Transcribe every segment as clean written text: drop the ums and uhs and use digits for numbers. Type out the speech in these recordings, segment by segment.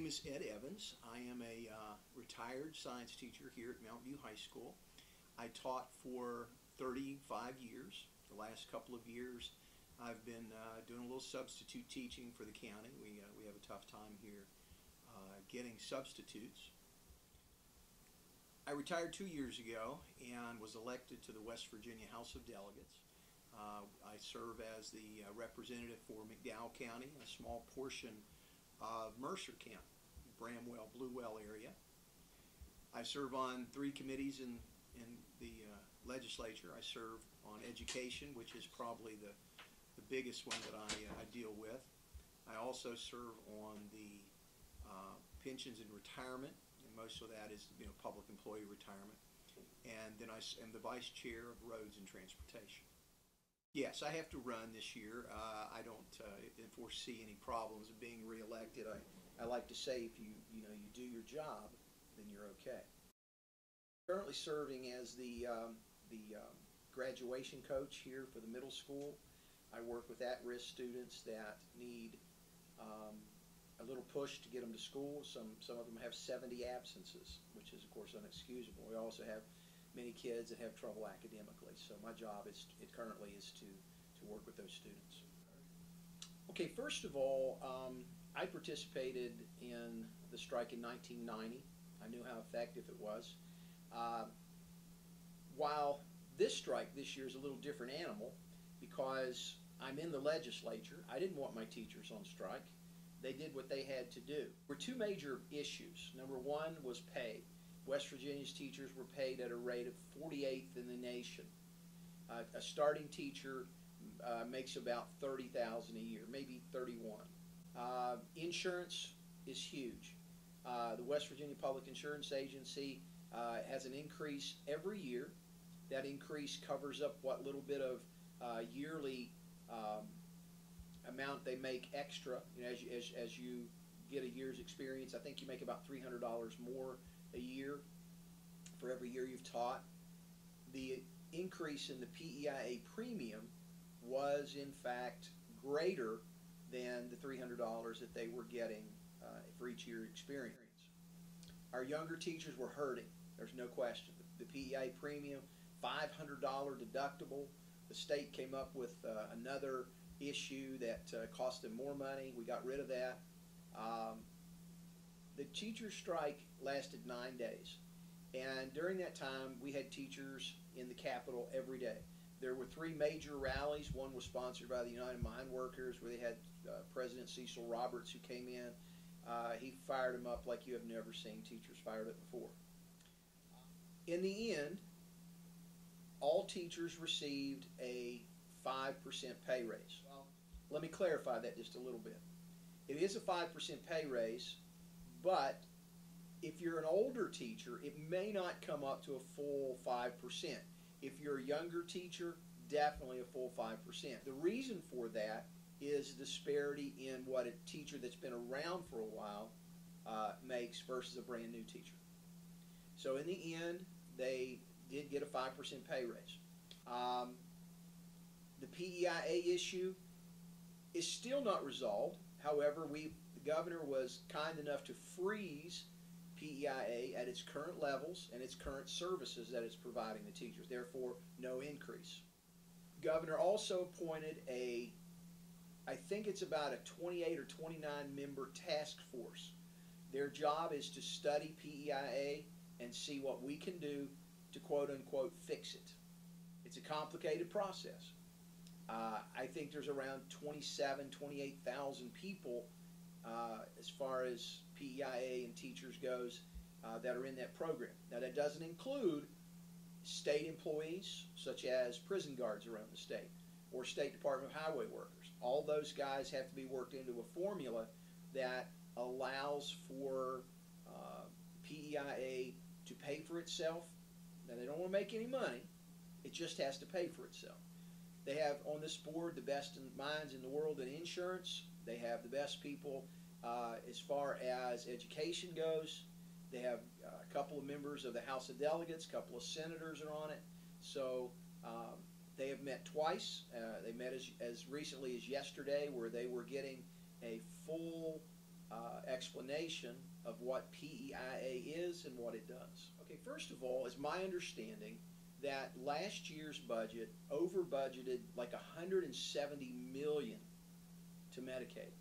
name is Ed Evans. I am a retired science teacher here at Mountain View High School. I taught for 35 years. The last couple of years I've been doing a little substitute teaching for the county. We have a tough time here getting substitutes. I retired 2 years ago and was elected to the West Virginia House of Delegates. I serve as the representative for McDowell County, a small portion of Mercer County, Bramwell, Bluewell area. I serve on 3 committees in the legislature. I serve on education, which is probably the biggest one that I deal with. I also serve on the pensions and retirement, and most of that is public employee retirement. And then I am the vice chair of roads and transportation. Yes, I have to run this year. I don't foresee any problems of being reelected. I like to say if you do your job, then you're okay. Currently serving as the graduation coach here for the middle school. I work with at-risk students that need a little push to get them to school. Some of them have 70 absences, which is of course unexcusable. We also have many kids that have trouble academically. So my job currently is to work with those students. Okay, first of all, I participated in the strike in 1990. I knew how effective it was. While this strike this year is a little different animal because I'm in the legislature, I didn't want my teachers on strike. They did what they had to do. There were 2 major issues. Number one was pay. West Virginia's teachers were paid at a rate of 48th in the nation. A starting teacher makes about $30,000 a year, maybe 31. Insurance is huge. The West Virginia Public Insurance Agency has an increase every year. That increase covers up what little bit of yearly amount they make extra. As you get a year's experience, I think you make about $300 more a year for every year you've taught. The increase in the PEIA premium was in fact greater than the $300 that they were getting for each year experience. Our younger teachers were hurting, there's no question. The PEIA premium, $500 deductible. The state came up with another issue that cost them more money. We got rid of that. The teacher strike lasted 9 days, and during that time we had teachers in the Capitol every day. There were 3 major rallies. One was sponsored by the United Mine Workers, where they had President Cecil Roberts who came in. He fired them up like you have never seen teachers fired up before. In the end, all teachers received a 5% pay raise. Well, let me clarify that just a little bit. It is a 5% pay raise, but if you're an older teacher, it may not come up to a full 5%. If you're a younger teacher, definitely a full 5%. The reason for that is disparity in what a teacher that's been around for a while makes versus a brand new teacher. So in the end, they did get a 5% pay raise. The PEIA issue is still not resolved. However, the governor was kind enough to freeze PEIA at its current levels and its current services that it's providing the teachers, therefore no increase. The governor also appointed I think it's about a 28 or 29 member task force. Their job is to study PEIA and see what we can do to quote unquote fix it. It's a complicated process. I think there's around 28,000 people as far as PEIA and teachers goes that are in that program. Now that doesn't include state employees such as prison guards around the state or State Department of Highway workers. All those guys have to be worked into a formula that allows for PEIA to pay for itself. Now they don't want to make any money, it just has to pay for itself. They have on this board the best minds in the world in insurance. They have the best people as far as education goes. They have a couple of members of the House of Delegates, a couple of senators are on it. So they have met twice. They met as recently as yesterday, where they were getting a full explanation of what PEIA is and what it does. Okay, first of all, it's my understanding that last year's budget over budgeted like $170 million to Medicaid.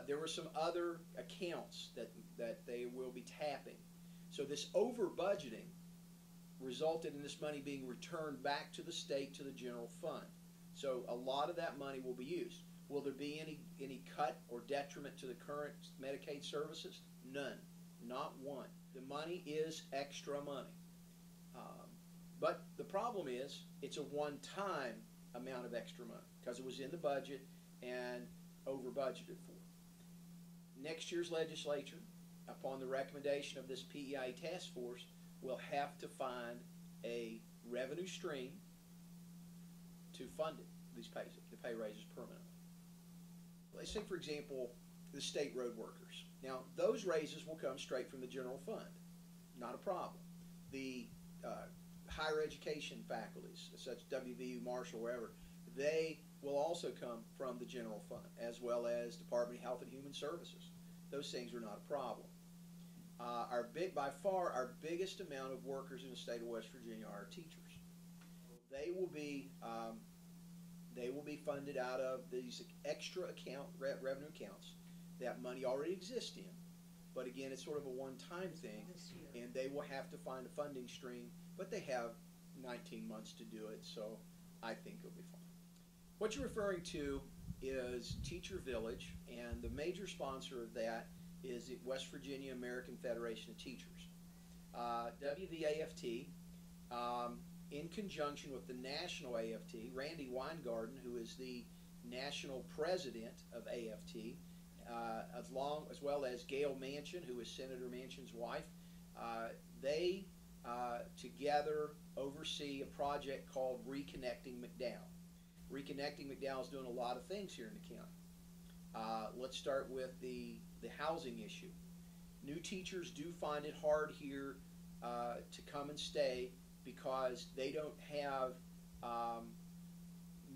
There were some other accounts that they will be tapping. So this over budgeting resulted in this money being returned back to the state, to the general fund. So a lot of that money will be used. Will there be any cut or detriment to the current Medicaid services? None. Not one. The money is extra money. But the problem is it's a one-time amount of extra money because it was in the budget and over budgeted for. Next year's legislature, upon the recommendation of this PEI task force, will have to find a revenue stream to fund it, the pay raises permanently. Let's say, for example, the state road workers. Now, those raises will come straight from the general fund. Not a problem. The higher education faculties, such as WVU, Marshall, wherever, they will also come from the general fund, as well as Department of Health and Human Services. Those things are not a problem. By far, our biggest amount of workers in the state of West Virginia are teachers. They will be funded out of these extra revenue accounts that money already exists in. But again, it's sort of a one-time thing, and they will have to find a funding stream, but they have 19 months to do it, so I think it'll be fine. What you're referring to is Teacher Village, and the major sponsor of that is the West Virginia American Federation of Teachers. WVAFT, in conjunction with the national AFT, Randy Weingarten, who is the national president of AFT, as well as Gail Manchin, who is Senator Manchin's wife, they together oversee a project called Reconnecting McDowell. Reconnecting McDowell is doing a lot of things here in the county. Let's start with the housing issue. New teachers do find it hard here to come and stay because they don't have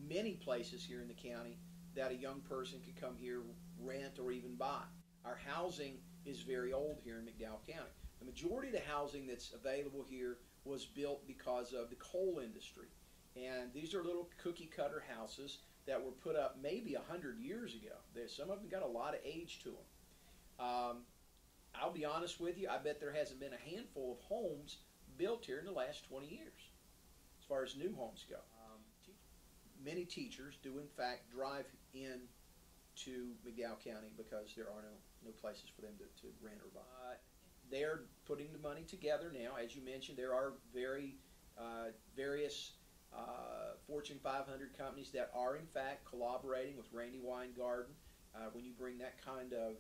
many places here in the county that a young person could come here, rent, or even buy. Our housing is very old here in McDowell County. The majority of the housing that's available here was built because of the coal industry. And these are little cookie cutter houses that were put up maybe 100 years ago. Some of them got a lot of age to them. I'll be honest with you, I bet there hasn't been a handful of homes built here in the last 20 years, as far as new homes go. Many teachers do in fact drive in to McDowell County because there are no places for them to rent or buy. They're putting the money together now. As you mentioned, there are various Fortune 500 companies that are in fact collaborating with Randy Weingarten. When you bring that kind of,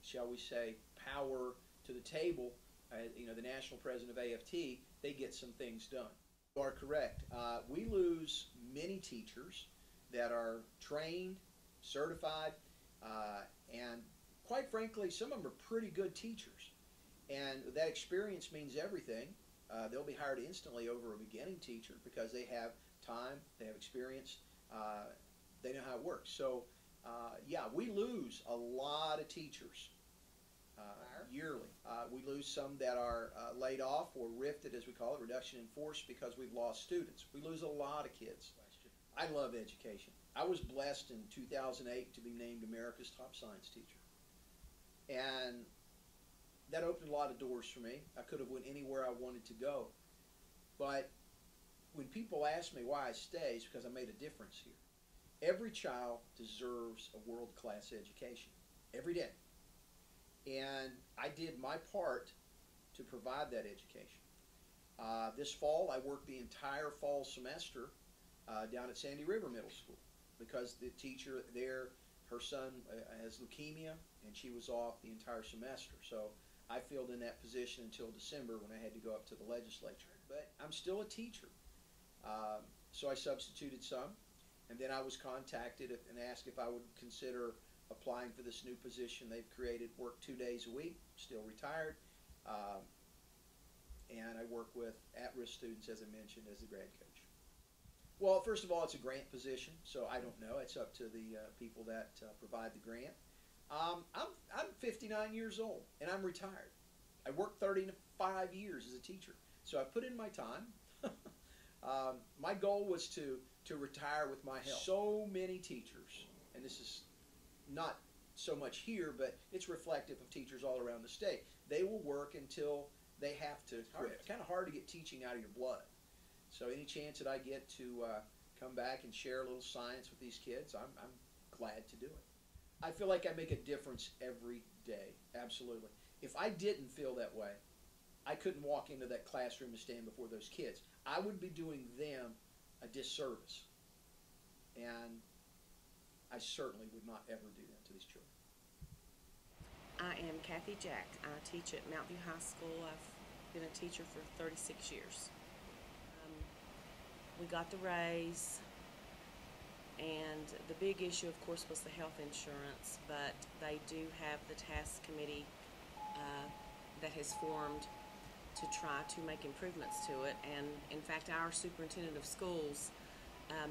shall we say, power to the table, the national president of AFT, they get some things done. You are correct. We lose many teachers that are trained, certified, and quite frankly, some of them are pretty good teachers. And that experience means everything. They'll be hired instantly over a beginning teacher because they have time, they have experience, they know how it works. So, yeah, we lose a lot of teachers yearly. We lose some that are laid off or rifted, as we call it, reduction in force, because we've lost students. We lose a lot of kids. I love education. I was blessed in 2008 to be named America's top science teacher. And that opened a lot of doors for me. I could have went anywhere I wanted to go. But when people ask me why I stay, it's because I made a difference here. Every child deserves a world-class education. Every day. And I did my part to provide that education. This fall, I worked the entire fall semester down at Sandy River Middle School because the teacher there, her son has leukemia, and she was off the entire semester. So I filled in that position until December when I had to go up to the legislature. But I'm still a teacher. So I substituted some, and then I was contacted and asked if I would consider applying for this new position they've created. Work 2 days a week, still retired, and I work with at-risk students, as I mentioned, as the grad coach. Well, first of all, it's a grant position, so I don't know. It's up to the people that provide the grant. I'm 59 years old and I'm retired. I worked 35 years as a teacher, so I put in my time. My goal was to retire with my health. So many teachers, and this is not so much here, but it's reflective of teachers all around the state. They will work until they have to quit. It's kind of hard to get teaching out of your blood. So any chance that I get to come back and share a little science with these kids, I'm glad to do it. I feel like I make a difference every day, absolutely. If I didn't feel that way, I couldn't walk into that classroom and stand before those kids. I would be doing them a disservice. And I certainly would not ever do that to these children. I am Kathy Jack. I teach at Mountview High School. I've been a teacher for 36 years. We got the raise, and the big issue, of course, was the health insurance, but they do have the task committee that has formed to try to make improvements to it. And in fact, our superintendent of schools,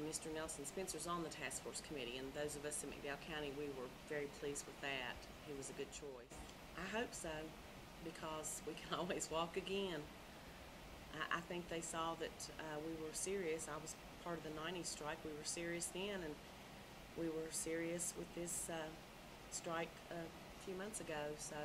Mr. Nelson Spencer's on the task force committee, and those of us in McDowell County, we were very pleased with that. He was a good choice. I hope so, because we can always walk again. I think they saw that we were serious. I was part of the '90s strike. We were serious then, and we were serious with this strike a few months ago. So